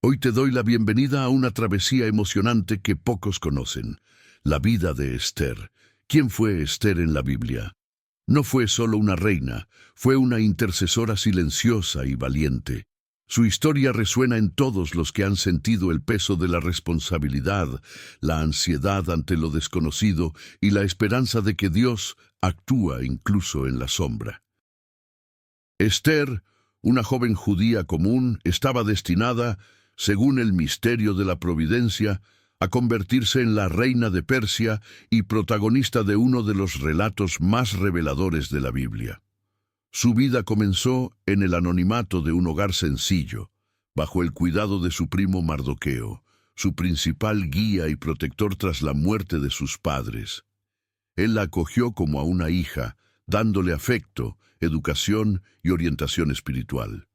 Hoy te doy la bienvenida a una travesía emocionante que pocos conocen, la vida de Esther. ¿Quién fue Esther en la Biblia? No fue solo una reina, fue una intercesora silenciosa y valiente. Su historia resuena en todos los que han sentido el peso de la responsabilidad, la ansiedad ante lo desconocido y la esperanza de que Dios actúa incluso en la sombra. Esther, una joven judía común, estaba destinada, según el misterio de la providencia, a convertirse en la reina de Persia y protagonista de uno de los relatos más reveladores de la Biblia. Su vida comenzó en el anonimato de un hogar sencillo, bajo el cuidado de su primo Mardoqueo, su principal guía y protector tras la muerte de sus padres. Él la acogió como a una hija, dándole afecto, educación y orientación espiritual.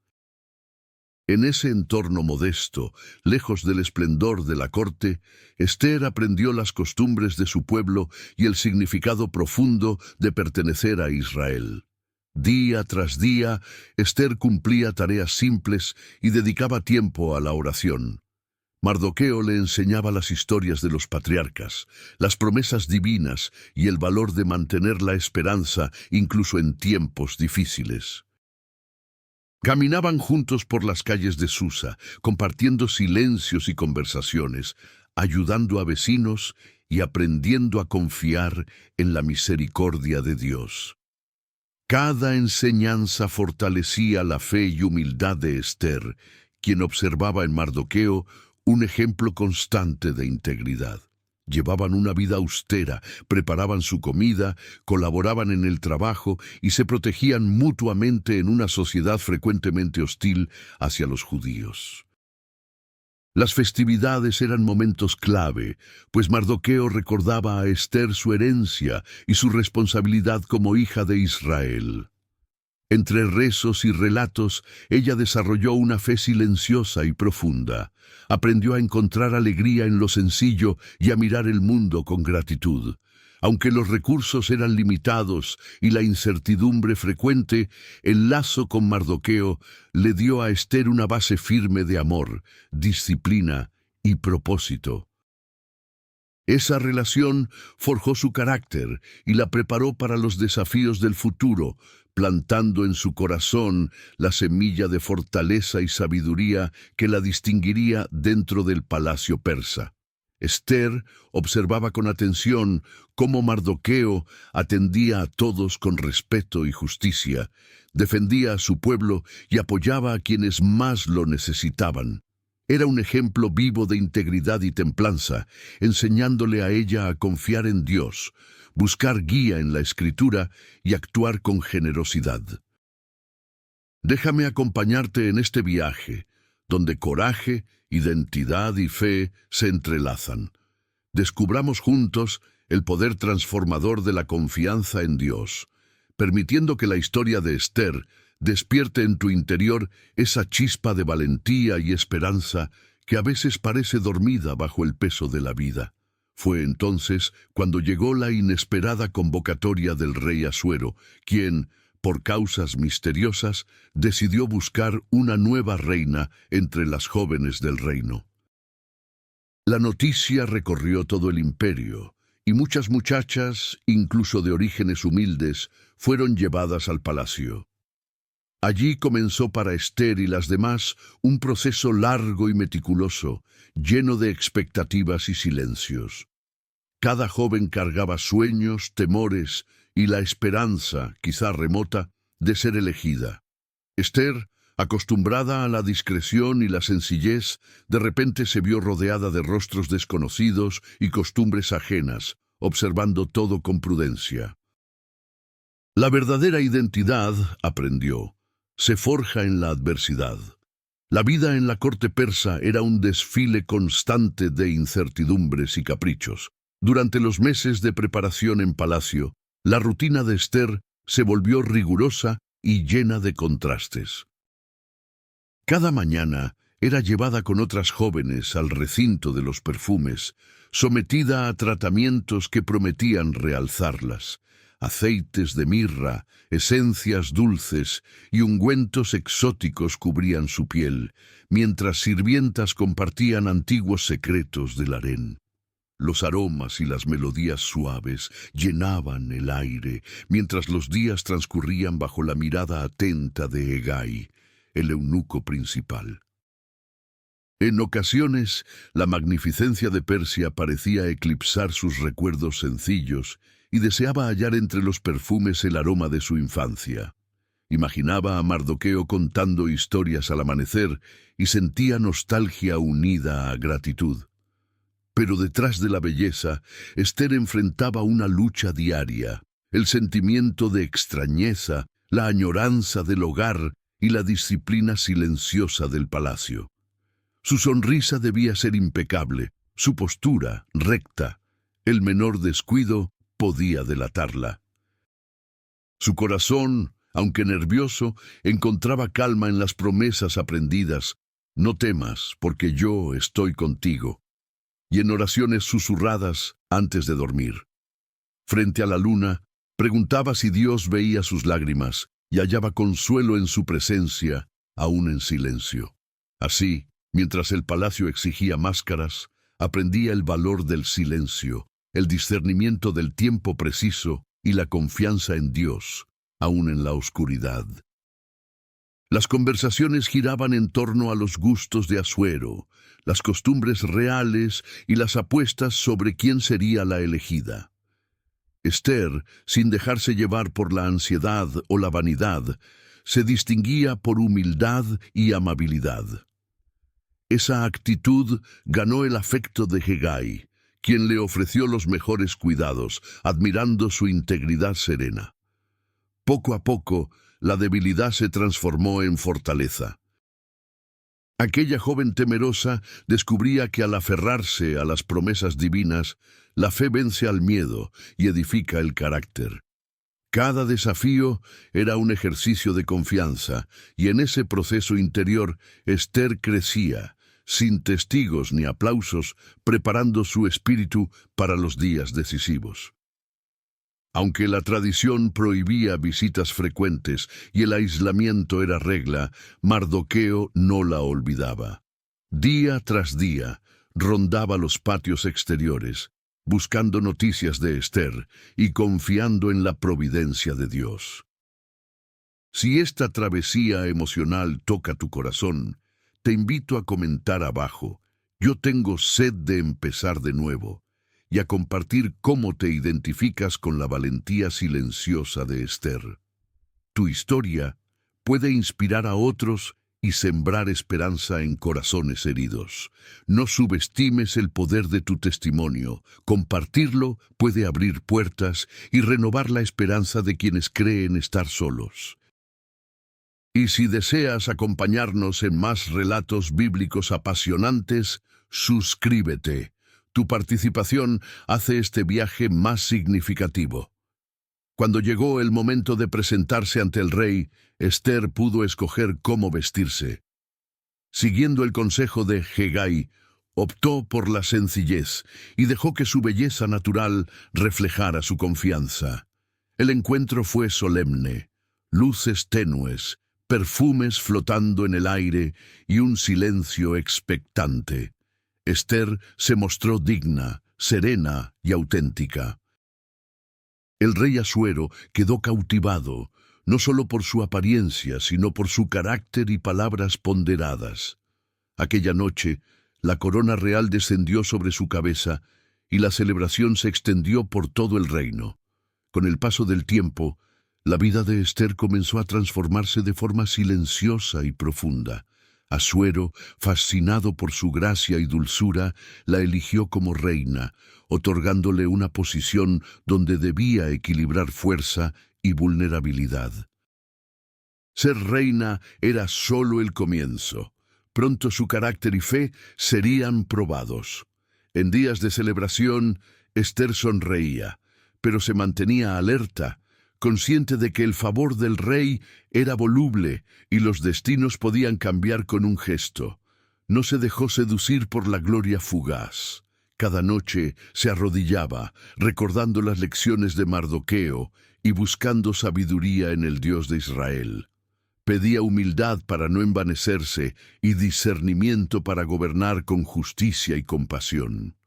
En ese entorno modesto, lejos del esplendor de la corte, Esther aprendió las costumbres de su pueblo y el significado profundo de pertenecer a Israel. Día tras día, Esther cumplía tareas simples y dedicaba tiempo a la oración. Mardoqueo le enseñaba las historias de los patriarcas, las promesas divinas y el valor de mantener la esperanza incluso en tiempos difíciles. Caminaban juntos por las calles de Susa, compartiendo silencios y conversaciones, ayudando a vecinos y aprendiendo a confiar en la misericordia de Dios. Cada enseñanza fortalecía la fe y humildad de Esther, quien observaba en Mardoqueo un ejemplo constante de integridad. Llevaban una vida austera, preparaban su comida, colaboraban en el trabajo y se protegían mutuamente en una sociedad frecuentemente hostil hacia los judíos. Las festividades eran momentos clave, pues Mardoqueo recordaba a Esther su herencia y su responsabilidad como hija de Israel. Entre rezos y relatos, ella desarrolló una fe silenciosa y profunda. Aprendió a encontrar alegría en lo sencillo y a mirar el mundo con gratitud. Aunque los recursos eran limitados y la incertidumbre frecuente, el lazo con Mardoqueo le dio a Esther una base firme de amor, disciplina y propósito. Esa relación forjó su carácter y la preparó para los desafíos del futuro, plantando en su corazón la semilla de fortaleza y sabiduría que la distinguiría dentro del palacio persa. Esther observaba con atención cómo Mardoqueo atendía a todos con respeto y justicia, defendía a su pueblo y apoyaba a quienes más lo necesitaban. Era un ejemplo vivo de integridad y templanza, enseñándole a ella a confiar en Dios, buscar guía en la Escritura y actuar con generosidad. Déjame acompañarte en este viaje, donde coraje, identidad y fe se entrelazan. Descubramos juntos el poder transformador de la confianza en Dios, permitiendo que la historia de Esther despierte en tu interior esa chispa de valentía y esperanza que a veces parece dormida bajo el peso de la vida. Fue entonces cuando llegó la inesperada convocatoria del rey Asuero, quien, por causas misteriosas, decidió buscar una nueva reina entre las jóvenes del reino. La noticia recorrió todo el imperio, y muchas muchachas, incluso de orígenes humildes, fueron llevadas al palacio. Allí comenzó para Esther y las demás un proceso largo y meticuloso, lleno de expectativas y silencios. Cada joven cargaba sueños, temores y la esperanza, quizá remota, de ser elegida. Esther, acostumbrada a la discreción y la sencillez, de repente se vio rodeada de rostros desconocidos y costumbres ajenas, observando todo con prudencia. La verdadera identidad, aprendió, se forja en la adversidad. La vida en la corte persa era un desfile constante de incertidumbres y caprichos. Durante los meses de preparación en palacio, la rutina de Esther se volvió rigurosa y llena de contrastes. Cada mañana era llevada con otras jóvenes al recinto de los perfumes, sometida a tratamientos que prometían realzarlas. Aceites de mirra, esencias dulces y ungüentos exóticos cubrían su piel, mientras sirvientas compartían antiguos secretos del harén. Los aromas y las melodías suaves llenaban el aire, mientras los días transcurrían bajo la mirada atenta de Hegai, el eunuco principal. En ocasiones, la magnificencia de Persia parecía eclipsar sus recuerdos sencillos y deseaba hallar entre los perfumes el aroma de su infancia. Imaginaba a Mardoqueo contando historias al amanecer y sentía nostalgia unida a gratitud. Pero detrás de la belleza, Ester enfrentaba una lucha diaria, el sentimiento de extrañeza, la añoranza del hogar y la disciplina silenciosa del palacio. Su sonrisa debía ser impecable, su postura recta. El menor descuido podía delatarla. Su corazón, aunque nervioso, encontraba calma en las promesas aprendidas. No temas, porque yo estoy contigo. Y en oraciones susurradas antes de dormir. Frente a la luna, preguntaba si Dios veía sus lágrimas y hallaba consuelo en su presencia, aún en silencio. Así, mientras el palacio exigía máscaras, aprendía el valor del silencio, el discernimiento del tiempo preciso y la confianza en Dios, aún en la oscuridad. Las conversaciones giraban en torno a los gustos de Asuero, las costumbres reales y las apuestas sobre quién sería la elegida. Ester, sin dejarse llevar por la ansiedad o la vanidad, se distinguía por humildad y amabilidad. Esa actitud ganó el afecto de Hegai, quien le ofreció los mejores cuidados, admirando su integridad serena. Poco a poco, la debilidad se transformó en fortaleza. Aquella joven temerosa descubría que al aferrarse a las promesas divinas, la fe vence al miedo y edifica el carácter. Cada desafío era un ejercicio de confianza, y en ese proceso interior Ester crecía, sin testigos ni aplausos, preparando su espíritu para los días decisivos. Aunque la tradición prohibía visitas frecuentes y el aislamiento era regla, Mardoqueo no la olvidaba. Día tras día, rondaba los patios exteriores, buscando noticias de Ester y confiando en la providencia de Dios. Si esta travesía emocional toca tu corazón, te invito a comentar abajo: yo tengo sed de empezar de nuevo, y a compartir cómo te identificas con la valentía silenciosa de Ester. Tu historia puede inspirar a otros y sembrar esperanza en corazones heridos. No subestimes el poder de tu testimonio. Compartirlo puede abrir puertas y renovar la esperanza de quienes creen estar solos. Y si deseas acompañarnos en más relatos bíblicos apasionantes, suscríbete. Tu participación hace este viaje más significativo. Cuando llegó el momento de presentarse ante el rey, Ester pudo escoger cómo vestirse. Siguiendo el consejo de Hegai, optó por la sencillez y dejó que su belleza natural reflejara su confianza. El encuentro fue solemne, luces tenues, perfumes flotando en el aire y un silencio expectante. Ester se mostró digna, serena y auténtica. El rey Asuero quedó cautivado, no solo por su apariencia, sino por su carácter y palabras ponderadas. Aquella noche, la corona real descendió sobre su cabeza y la celebración se extendió por todo el reino. Con el paso del tiempo, la vida de Ester comenzó a transformarse de forma silenciosa y profunda. Asuero, fascinado por su gracia y dulzura, la eligió como reina, otorgándole una posición donde debía equilibrar fuerza y vulnerabilidad. Ser reina era solo el comienzo. Pronto su carácter y fe serían probados. En días de celebración, Ester sonreía, pero se mantenía alerta, consciente de que el favor del rey era voluble y los destinos podían cambiar con un gesto. No se dejó seducir por la gloria fugaz. Cada noche se arrodillaba, recordando las lecciones de Mardoqueo y buscando sabiduría en el Dios de Israel. Pedía humildad para no envanecerse y discernimiento para gobernar con justicia y compasión.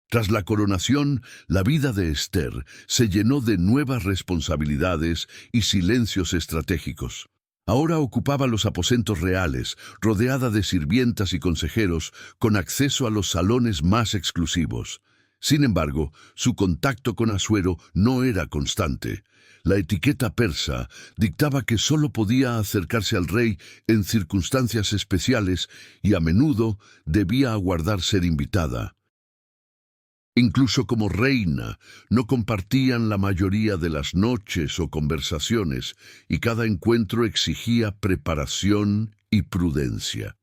Tras la coronación, la vida de Esther se llenó de nuevas responsabilidades y silencios estratégicos. Ahora ocupaba los aposentos reales, rodeada de sirvientas y consejeros, con acceso a los salones más exclusivos. Sin embargo, su contacto con Asuero no era constante. La etiqueta persa dictaba que solo podía acercarse al rey en circunstancias especiales y a menudo debía aguardar ser invitada. Incluso como reina, no compartían la mayoría de las noches o conversaciones, y cada encuentro exigía preparación y prudencia.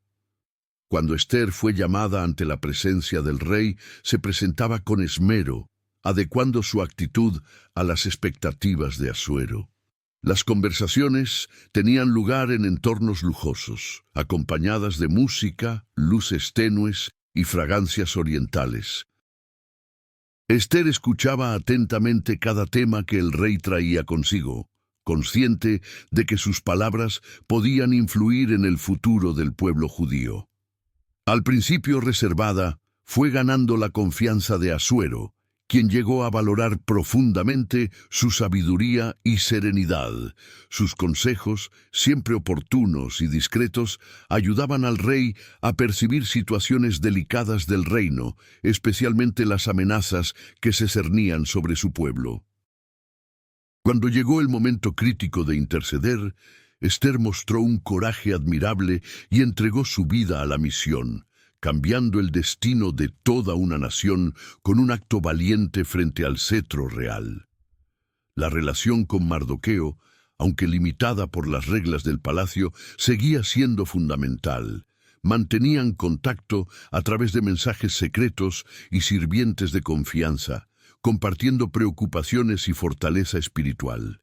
Cuando Esther fue llamada ante la presencia del rey, se presentaba con esmero, adecuando su actitud a las expectativas de Asuero. Las conversaciones tenían lugar en entornos lujosos, acompañadas de música, luces tenues y fragancias orientales. Esther escuchaba atentamente cada tema que el rey traía consigo, consciente de que sus palabras podían influir en el futuro del pueblo judío. Al principio reservada, fue ganando la confianza de Asuero, quien llegó a valorar profundamente su sabiduría y serenidad. Sus consejos, siempre oportunos y discretos, ayudaban al rey a percibir situaciones delicadas del reino, especialmente las amenazas que se cernían sobre su pueblo. Cuando llegó el momento crítico de interceder, Esther mostró un coraje admirable y entregó su vida a la misión, cambiando el destino de toda una nación con un acto valiente frente al cetro real. La relación con Mardoqueo, aunque limitada por las reglas del palacio, seguía siendo fundamental. Mantenían contacto a través de mensajes secretos y sirvientes de confianza, compartiendo preocupaciones y fortaleza espiritual.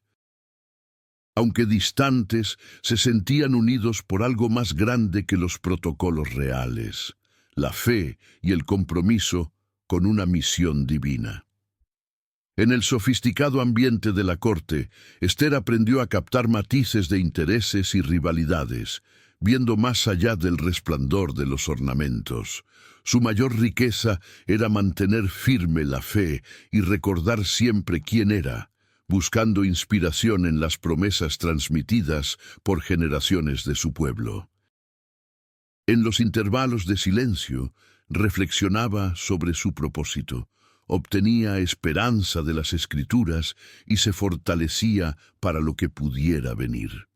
Aunque distantes, se sentían unidos por algo más grande que los protocolos reales: la fe y el compromiso con una misión divina. En el sofisticado ambiente de la corte, Esther aprendió a captar matices de intereses y rivalidades, viendo más allá del resplandor de los ornamentos. Su mayor riqueza era mantener firme la fe y recordar siempre quién era, buscando inspiración en las promesas transmitidas por generaciones de su pueblo. En los intervalos de silencio, reflexionaba sobre su propósito, obtenía esperanza de las Escrituras y se fortalecía para lo que pudiera venir.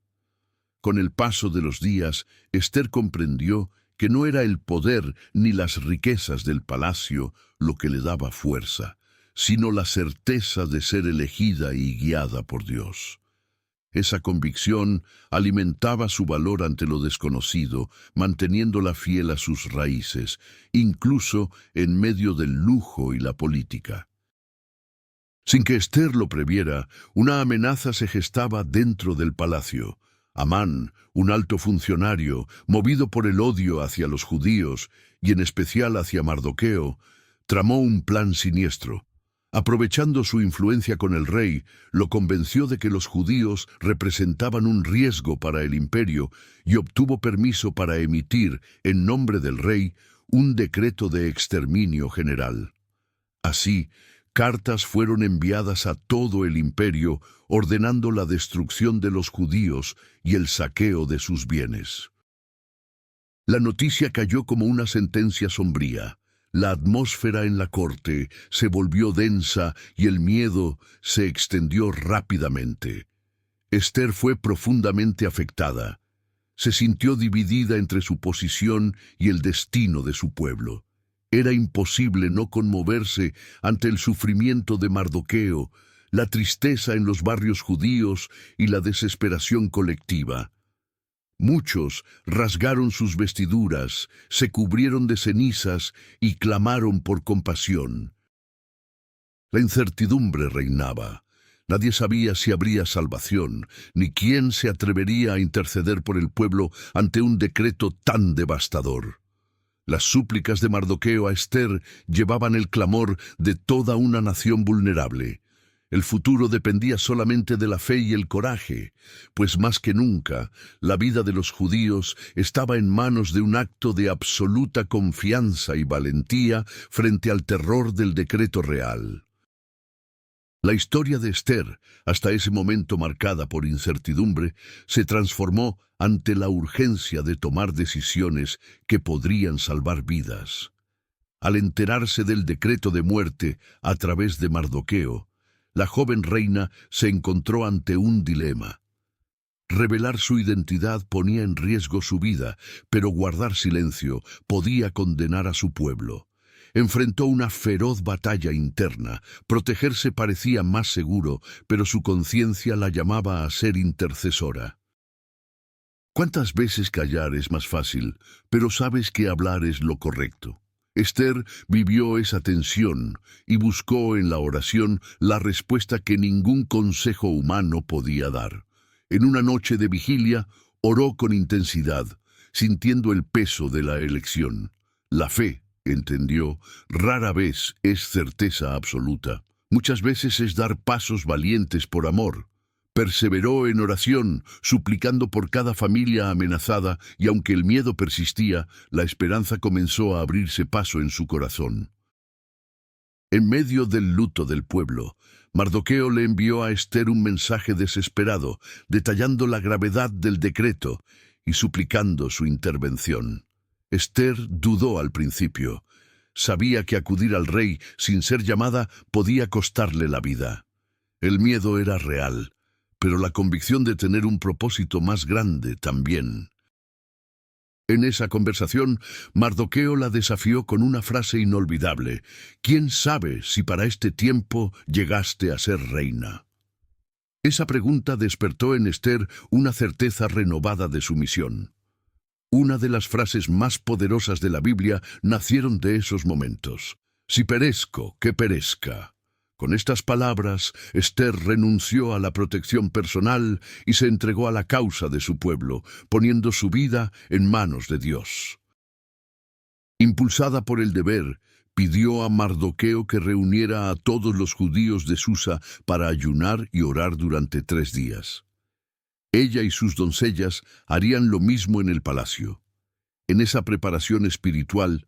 Con el paso de los días, Esther comprendió que no era el poder ni las riquezas del palacio lo que le daba fuerza, sino la certeza de ser elegida y guiada por Dios. Esa convicción alimentaba su valor ante lo desconocido, manteniéndola fiel a sus raíces, incluso en medio del lujo y la política. Sin que Esther lo previera, una amenaza se gestaba dentro del palacio. Amán, un alto funcionario, movido por el odio hacia los judíos, y en especial hacia Mardoqueo, tramó un plan siniestro. Aprovechando su influencia con el rey, lo convenció de que los judíos representaban un riesgo para el imperio y obtuvo permiso para emitir, en nombre del rey, un decreto de exterminio general. Así, cartas fueron enviadas a todo el imperio ordenando la destrucción de los judíos y el saqueo de sus bienes. La noticia cayó como una sentencia sombría. La atmósfera en la corte se volvió densa y el miedo se extendió rápidamente. Esther fue profundamente afectada. Se sintió dividida entre su posición y el destino de su pueblo. Era imposible no conmoverse ante el sufrimiento de Mardoqueo, la tristeza en los barrios judíos y la desesperación colectiva. Muchos rasgaron sus vestiduras, se cubrieron de cenizas y clamaron por compasión. La incertidumbre reinaba. Nadie sabía si habría salvación, ni quién se atrevería a interceder por el pueblo ante un decreto tan devastador. Las súplicas de Mardoqueo a Ester llevaban el clamor de toda una nación vulnerable. El futuro dependía solamente de la fe y el coraje, pues más que nunca, la vida de los judíos estaba en manos de un acto de absoluta confianza y valentía frente al terror del decreto real. La historia de Ester, hasta ese momento marcada por incertidumbre, se transformó ante la urgencia de tomar decisiones que podrían salvar vidas. Al enterarse del decreto de muerte a través de Mardoqueo, la joven reina se encontró ante un dilema. Revelar su identidad ponía en riesgo su vida, pero guardar silencio podía condenar a su pueblo. Enfrentó una feroz batalla interna. Protegerse parecía más seguro, pero su conciencia la llamaba a ser intercesora. ¿Cuántas veces callar es más fácil, pero sabes que hablar es lo correcto? Ester vivió esa tensión y buscó en la oración la respuesta que ningún consejo humano podía dar. En una noche de vigilia, oró con intensidad, sintiendo el peso de la elección. La fe, entendió, rara vez es certeza absoluta. Muchas veces es dar pasos valientes por amor. Perseveró en oración, suplicando por cada familia amenazada, y aunque el miedo persistía, la esperanza comenzó a abrirse paso en su corazón. En medio del luto del pueblo, Mardoqueo le envió a Ester un mensaje desesperado, detallando la gravedad del decreto y suplicando su intervención. Ester dudó al principio. Sabía que acudir al rey sin ser llamada podía costarle la vida. El miedo era real, pero la convicción de tener un propósito más grande también. En esa conversación, Mardoqueo la desafió con una frase inolvidable: «¿Quién sabe si para este tiempo llegaste a ser reina?». Esa pregunta despertó en Ester una certeza renovada de su misión. Una de las frases más poderosas de la Biblia nacieron de esos momentos. «Si perezco, que perezca». Con estas palabras, Ester renunció a la protección personal y se entregó a la causa de su pueblo, poniendo su vida en manos de Dios. Impulsada por el deber, pidió a Mardoqueo que reuniera a todos los judíos de Susa para ayunar y orar durante 3 días. Ella y sus doncellas harían lo mismo en el palacio. En esa preparación espiritual,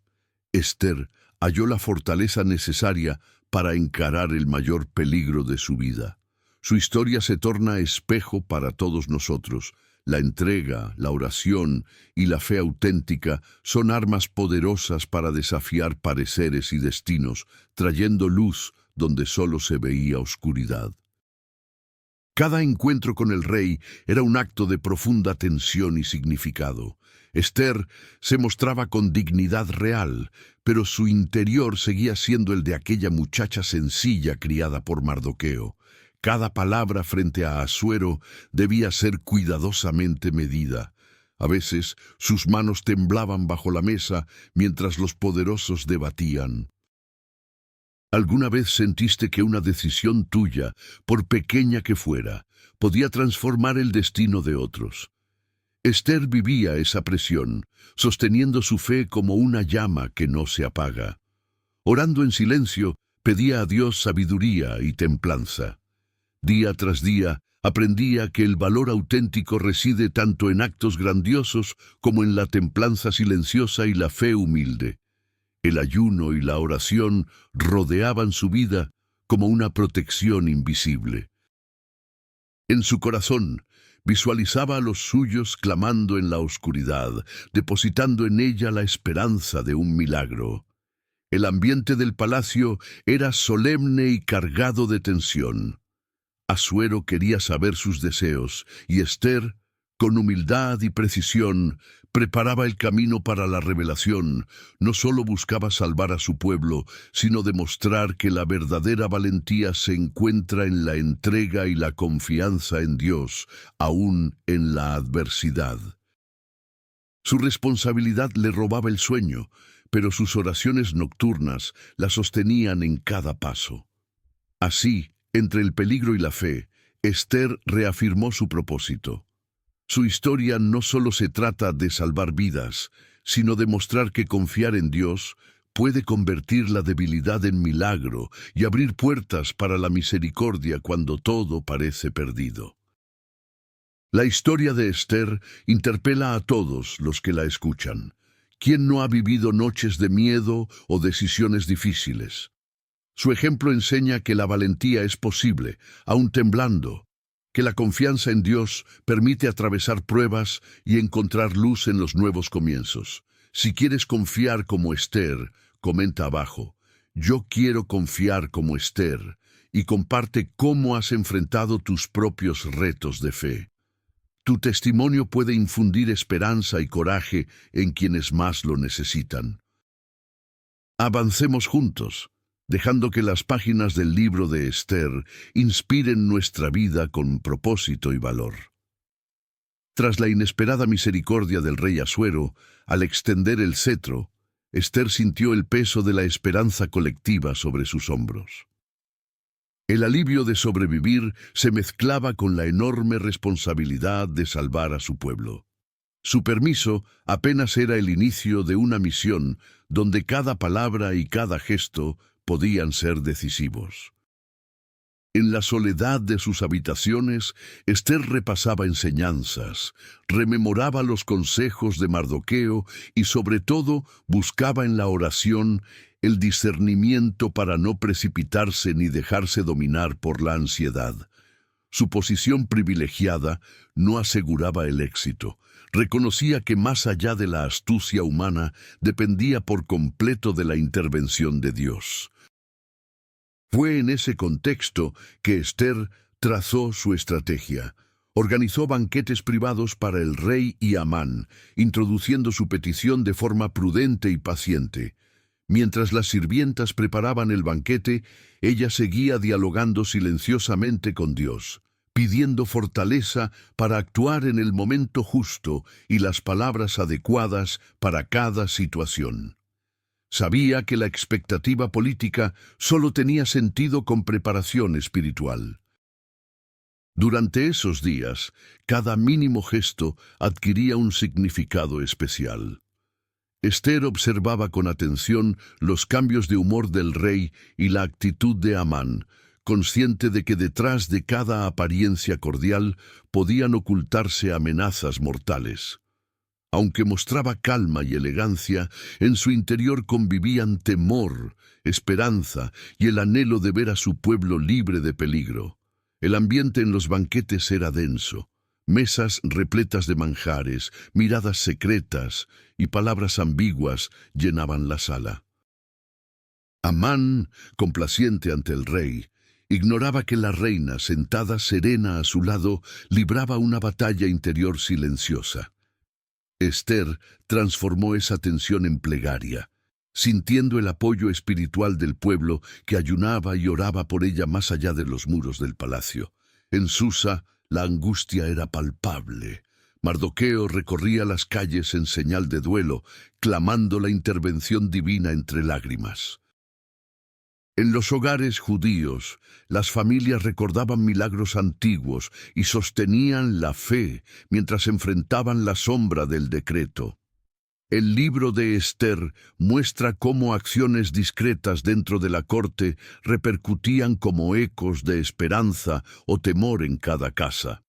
Ester halló la fortaleza necesaria para encarar el mayor peligro de su vida. Su historia se torna espejo para todos nosotros. La entrega, la oración y la fe auténtica son armas poderosas para desafiar pareceres y destinos, trayendo luz donde solo se veía oscuridad. Cada encuentro con el rey era un acto de profunda tensión y significado. Ester se mostraba con dignidad real, pero su interior seguía siendo el de aquella muchacha sencilla criada por Mardoqueo. Cada palabra frente a Asuero debía ser cuidadosamente medida. A veces sus manos temblaban bajo la mesa mientras los poderosos debatían. ¿Alguna vez sentiste que una decisión tuya, por pequeña que fuera, podía transformar el destino de otros? Ester vivía esa presión, sosteniendo su fe como una llama que no se apaga. Orando en silencio, pedía a Dios sabiduría y templanza. Día tras día, aprendía que el valor auténtico reside tanto en actos grandiosos como en la templanza silenciosa y la fe humilde. El ayuno y la oración rodeaban su vida como una protección invisible. En su corazón, visualizaba a los suyos clamando en la oscuridad, depositando en ella la esperanza de un milagro. El ambiente del palacio era solemne y cargado de tensión. Asuero quería saber sus deseos, y Ester, con humildad y precisión, preparaba el camino para la revelación. No solo buscaba salvar a su pueblo, sino demostrar que la verdadera valentía se encuentra en la entrega y la confianza en Dios, aún en la adversidad. Su responsabilidad le robaba el sueño, pero sus oraciones nocturnas la sostenían en cada paso. Así, entre el peligro y la fe, Ester reafirmó su propósito. Su historia no solo se trata de salvar vidas, sino demostrar que confiar en Dios puede convertir la debilidad en milagro y abrir puertas para la misericordia cuando todo parece perdido. La historia de Esther interpela a todos los que la escuchan. ¿Quién no ha vivido noches de miedo o decisiones difíciles? Su ejemplo enseña que la valentía es posible, aun temblando, que la confianza en Dios permite atravesar pruebas y encontrar luz en los nuevos comienzos. Si quieres confiar como Esther, comenta abajo, yo quiero confiar como Esther, y comparte cómo has enfrentado tus propios retos de fe. Tu testimonio puede infundir esperanza y coraje en quienes más lo necesitan. Avancemos juntos, dejando que las páginas del libro de Esther inspiren nuestra vida con propósito y valor. Tras la inesperada misericordia del rey Asuero, al extender el cetro, Esther sintió el peso de la esperanza colectiva sobre sus hombros. El alivio de sobrevivir se mezclaba con la enorme responsabilidad de salvar a su pueblo. Su permiso apenas era el inicio de una misión donde cada palabra y cada gesto podían ser decisivos. En la soledad de sus habitaciones, Esther repasaba enseñanzas, rememoraba los consejos de Mardoqueo y sobre todo buscaba en la oración el discernimiento para no precipitarse ni dejarse dominar por la ansiedad. Su posición privilegiada no aseguraba el éxito. Reconocía que más allá de la astucia humana dependía por completo de la intervención de Dios. Fue en ese contexto que Esther trazó su estrategia. Organizó banquetes privados para el rey y Amán, introduciendo su petición de forma prudente y paciente. Mientras las sirvientas preparaban el banquete, ella seguía dialogando silenciosamente con Dios, pidiendo fortaleza para actuar en el momento justo y las palabras adecuadas para cada situación. Sabía que la expectativa política solo tenía sentido con preparación espiritual. Durante esos días, cada mínimo gesto adquiría un significado especial. Esther observaba con atención los cambios de humor del rey y la actitud de Amán, consciente de que detrás de cada apariencia cordial podían ocultarse amenazas mortales. Aunque mostraba calma y elegancia, en su interior convivían temor, esperanza y el anhelo de ver a su pueblo libre de peligro. El ambiente en los banquetes era denso. Mesas repletas de manjares, miradas secretas y palabras ambiguas llenaban la sala. Amán, complaciente ante el rey, ignoraba que la reina, sentada serena a su lado, libraba una batalla interior silenciosa. Esther transformó esa tensión en plegaria, sintiendo el apoyo espiritual del pueblo que ayunaba y oraba por ella más allá de los muros del palacio. En Susa, la angustia era palpable. Mardoqueo recorría las calles en señal de duelo, clamando la intervención divina entre lágrimas. En los hogares judíos, las familias recordaban milagros antiguos y sostenían la fe mientras enfrentaban la sombra del decreto. El libro de Esther muestra cómo acciones discretas dentro de la corte repercutían como ecos de esperanza o temor en cada casa.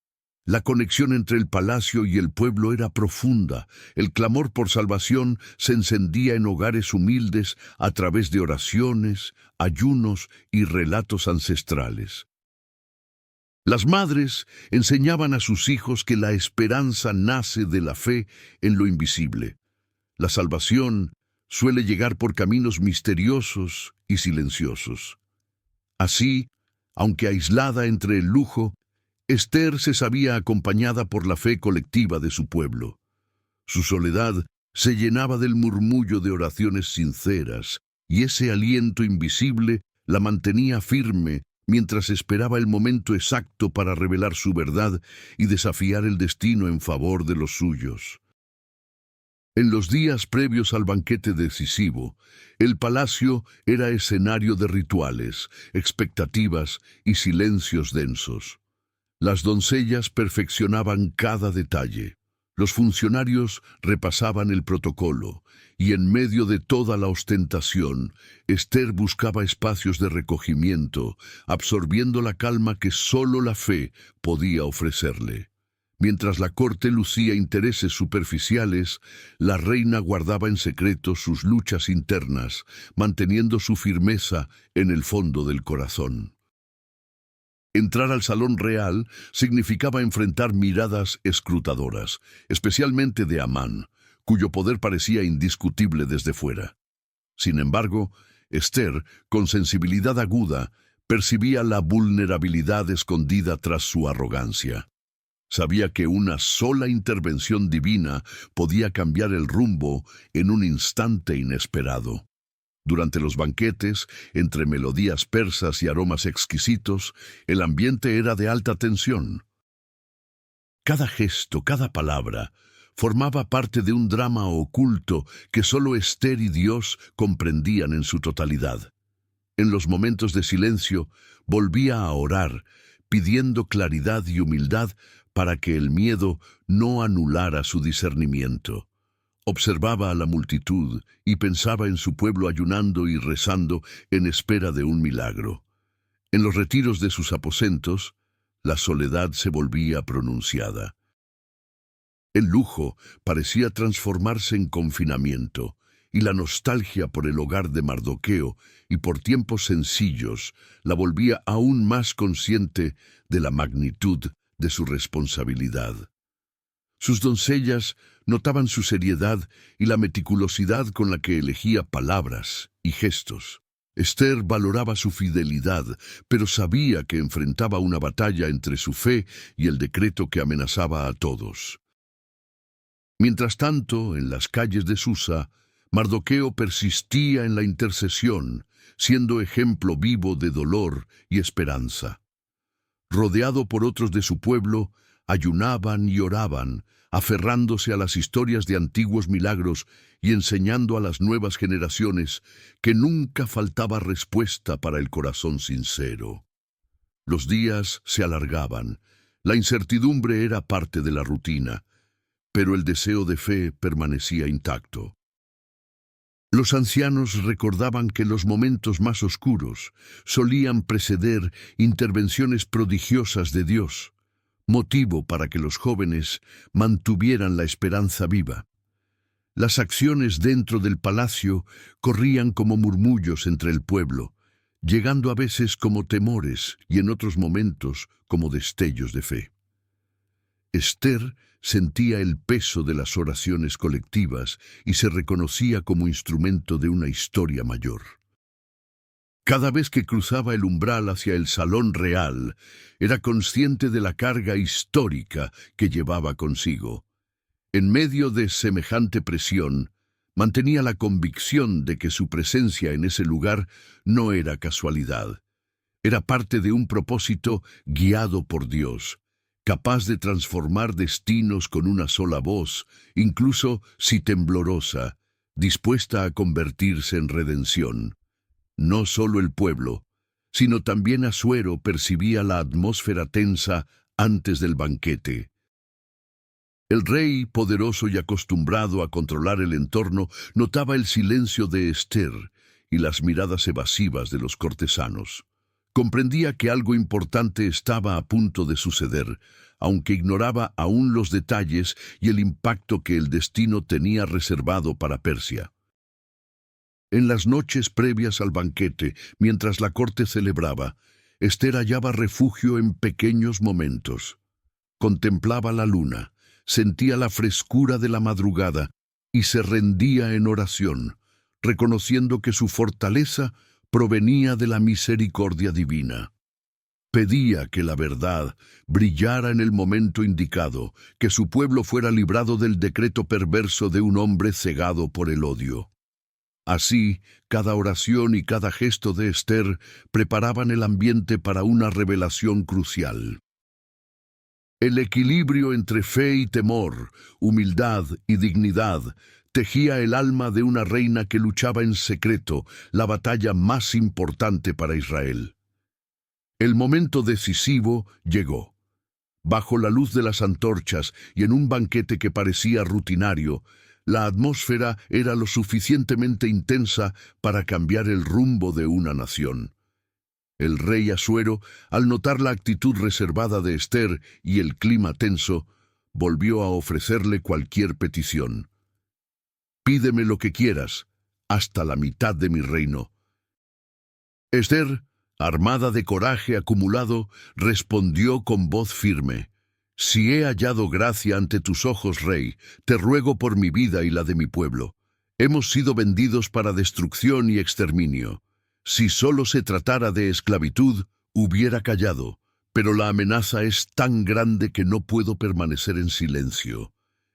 La conexión entre el palacio y el pueblo era profunda. El clamor por salvación se encendía en hogares humildes a través de oraciones, ayunos y relatos ancestrales. Las madres enseñaban a sus hijos que la esperanza nace de la fe en lo invisible. La salvación suele llegar por caminos misteriosos y silenciosos. Así, aunque aislada entre el lujo, Esther se sabía acompañada por la fe colectiva de su pueblo. Su soledad se llenaba del murmullo de oraciones sinceras, y ese aliento invisible la mantenía firme mientras esperaba el momento exacto para revelar su verdad y desafiar el destino en favor de los suyos. En los días previos al banquete decisivo, el palacio era escenario de rituales, expectativas y silencios densos. Las doncellas perfeccionaban cada detalle. Los funcionarios repasaban el protocolo, y en medio de toda la ostentación, Esther buscaba espacios de recogimiento, absorbiendo la calma que solo la fe podía ofrecerle. Mientras la corte lucía intereses superficiales, la reina guardaba en secreto sus luchas internas, manteniendo su firmeza en el fondo del corazón. Entrar al salón real significaba enfrentar miradas escrutadoras, especialmente de Amán, cuyo poder parecía indiscutible desde fuera. Sin embargo, Esther, con sensibilidad aguda, percibía la vulnerabilidad escondida tras su arrogancia. Sabía que una sola intervención divina podía cambiar el rumbo en un instante inesperado. Durante los banquetes, entre melodías persas y aromas exquisitos, el ambiente era de alta tensión. Cada gesto, cada palabra, formaba parte de un drama oculto que solo Esther y Dios comprendían en su totalidad. En los momentos de silencio, volvía a orar, pidiendo claridad y humildad para que el miedo no anulara su discernimiento. Observaba a la multitud y pensaba en su pueblo ayunando y rezando en espera de un milagro. En los retiros de sus aposentos, la soledad se volvía pronunciada. El lujo parecía transformarse en confinamiento, y la nostalgia por el hogar de Mardoqueo y por tiempos sencillos la volvía aún más consciente de la magnitud de su responsabilidad. Sus doncellas notaban su seriedad y la meticulosidad con la que elegía palabras y gestos. Esther valoraba su fidelidad, pero sabía que enfrentaba una batalla entre su fe y el decreto que amenazaba a todos. Mientras tanto, en las calles de Susa, Mardoqueo persistía en la intercesión, siendo ejemplo vivo de dolor y esperanza. Rodeado por otros de su pueblo, ayunaban y oraban, aferrándose a las historias de antiguos milagros y enseñando a las nuevas generaciones que nunca faltaba respuesta para el corazón sincero. Los días se alargaban, la incertidumbre era parte de la rutina, pero el deseo de fe permanecía intacto. Los ancianos recordaban que los momentos más oscuros solían preceder intervenciones prodigiosas de Dios, motivo para que los jóvenes mantuvieran la esperanza viva. Las acciones dentro del palacio corrían como murmullos entre el pueblo, llegando a veces como temores y en otros momentos como destellos de fe. Esther sentía el peso de las oraciones colectivas y se reconocía como instrumento de una historia mayor. Cada vez que cruzaba el umbral hacia el salón real, era consciente de la carga histórica que llevaba consigo. En medio de semejante presión, mantenía la convicción de que su presencia en ese lugar no era casualidad. Era parte de un propósito guiado por Dios, capaz de transformar destinos con una sola voz, incluso si temblorosa, dispuesta a convertirse en redención. No solo el pueblo, sino también Asuero percibía la atmósfera tensa antes del banquete. El rey, poderoso y acostumbrado a controlar el entorno, notaba el silencio de Esther y las miradas evasivas de los cortesanos. Comprendía que algo importante estaba a punto de suceder, aunque ignoraba aún los detalles y el impacto que el destino tenía reservado para Persia. En las noches previas al banquete, mientras la corte celebraba, Esther hallaba refugio en pequeños momentos. Contemplaba la luna, sentía la frescura de la madrugada y se rendía en oración, reconociendo que su fortaleza provenía de la misericordia divina. Pedía que la verdad brillara en el momento indicado, que su pueblo fuera librado del decreto perverso de un hombre cegado por el odio. Así, cada oración y cada gesto de Esther preparaban el ambiente para una revelación crucial. El equilibrio entre fe y temor, humildad y dignidad, tejía el alma de una reina que luchaba en secreto la batalla más importante para Israel. El momento decisivo llegó. Bajo la luz de las antorchas y en un banquete que parecía rutinario, la atmósfera era lo suficientemente intensa para cambiar el rumbo de una nación. El rey Asuero, al notar la actitud reservada de Ester y el clima tenso, volvió a ofrecerle cualquier petición. «Pídeme lo que quieras, hasta la mitad de mi reino». Ester, armada de coraje acumulado, respondió con voz firme: «Si he hallado gracia ante tus ojos, rey, te ruego por mi vida y la de mi pueblo. Hemos sido vendidos para destrucción y exterminio. Si solo se tratara de esclavitud, hubiera callado, pero la amenaza es tan grande que no puedo permanecer en silencio».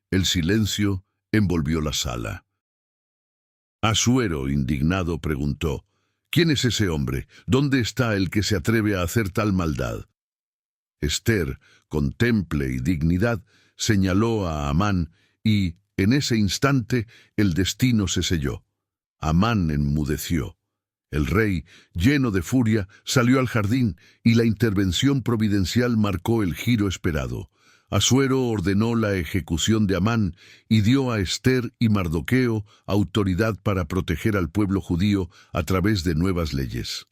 El silencio envolvió la sala. Asuero, indignado, preguntó: «¿Quién es ese hombre? ¿Dónde está el que se atreve a hacer tal maldad?» Ester, con temple y dignidad, señaló a Amán y, en ese instante, el destino se selló. Amán enmudeció. El rey, lleno de furia, salió al jardín y la intervención providencial marcó el giro esperado. Asuero ordenó la ejecución de Amán y dio a Ester y Mardoqueo autoridad para proteger al pueblo judío a través de nuevas leyes.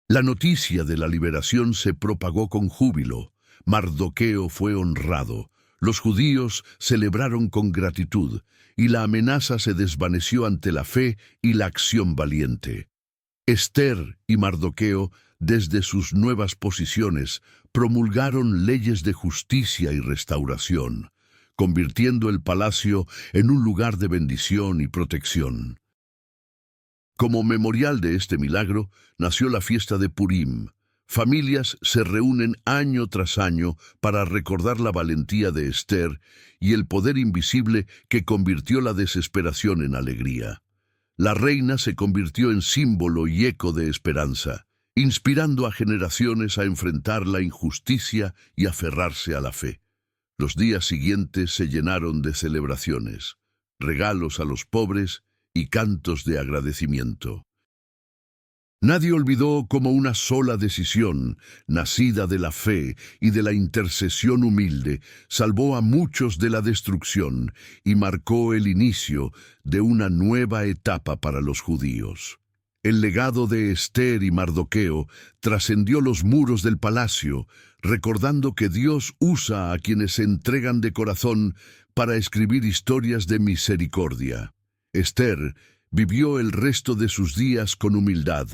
La noticia de la liberación se propagó con júbilo. Mardoqueo fue honrado. Los judíos celebraron con gratitud, y la amenaza se desvaneció ante la fe y la acción valiente. Ester y Mardoqueo, desde sus nuevas posiciones, promulgaron leyes de justicia y restauración, convirtiendo el palacio en un lugar de bendición y protección. Como memorial de este milagro, nació la fiesta de Purim. Familias se reúnen año tras año para recordar la valentía de Ester y el poder invisible que convirtió la desesperación en alegría. La reina se convirtió en símbolo y eco de esperanza, inspirando a generaciones a enfrentar la injusticia y aferrarse a la fe. Los días siguientes se llenaron de celebraciones, regalos a los pobres y cantos de agradecimiento. Nadie olvidó cómo una sola decisión, nacida de la fe y de la intercesión humilde, salvó a muchos de la destrucción y marcó el inicio de una nueva etapa para los judíos. El legado de Ester y Mardoqueo trascendió los muros del palacio, recordando que Dios usa a quienes se entregan de corazón para escribir historias de misericordia. Ester vivió el resto de sus días con humildad,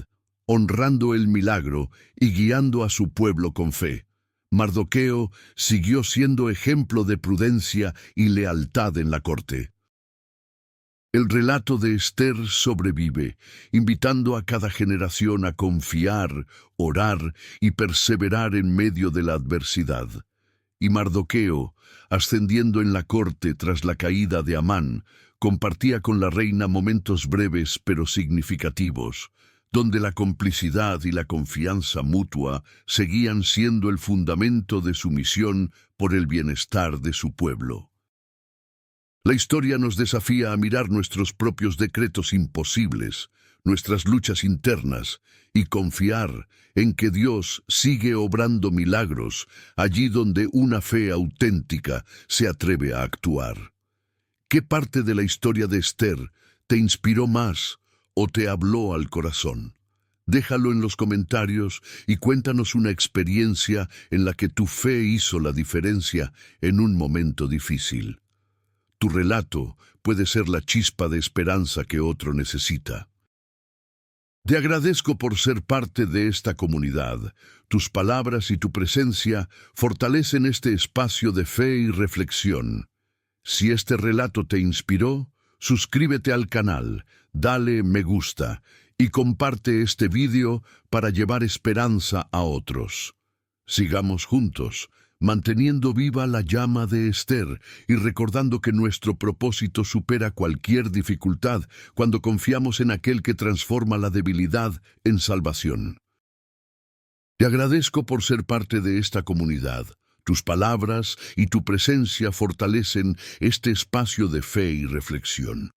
honrando el milagro y guiando a su pueblo con fe. Mardoqueo siguió siendo ejemplo de prudencia y lealtad en la corte. El relato de Ester sobrevive, invitando a cada generación a confiar, orar y perseverar en medio de la adversidad. Y Mardoqueo, ascendiendo en la corte tras la caída de Amán, compartía con la reina momentos breves pero significativos, donde la complicidad y la confianza mutua seguían siendo el fundamento de su misión por el bienestar de su pueblo. La historia nos desafía a mirar nuestros propios decretos imposibles, nuestras luchas internas, y confiar en que Dios sigue obrando milagros allí donde una fe auténtica se atreve a actuar. ¿Qué parte de la historia de Ester te inspiró más o te habló al corazón? Déjalo en los comentarios y cuéntanos una experiencia en la que tu fe hizo la diferencia en un momento difícil. Tu relato puede ser la chispa de esperanza que otro necesita. Te agradezco por ser parte de esta comunidad. Tus palabras y tu presencia fortalecen este espacio de fe y reflexión. Si este relato te inspiró, suscríbete al canal, dale me gusta y comparte este vídeo para llevar esperanza a otros. Sigamos juntos, manteniendo viva la llama de Ester y recordando que nuestro propósito supera cualquier dificultad cuando confiamos en aquel que transforma la debilidad en salvación. Te agradezco por ser parte de esta comunidad. Tus palabras y tu presencia fortalecen este espacio de fe y reflexión.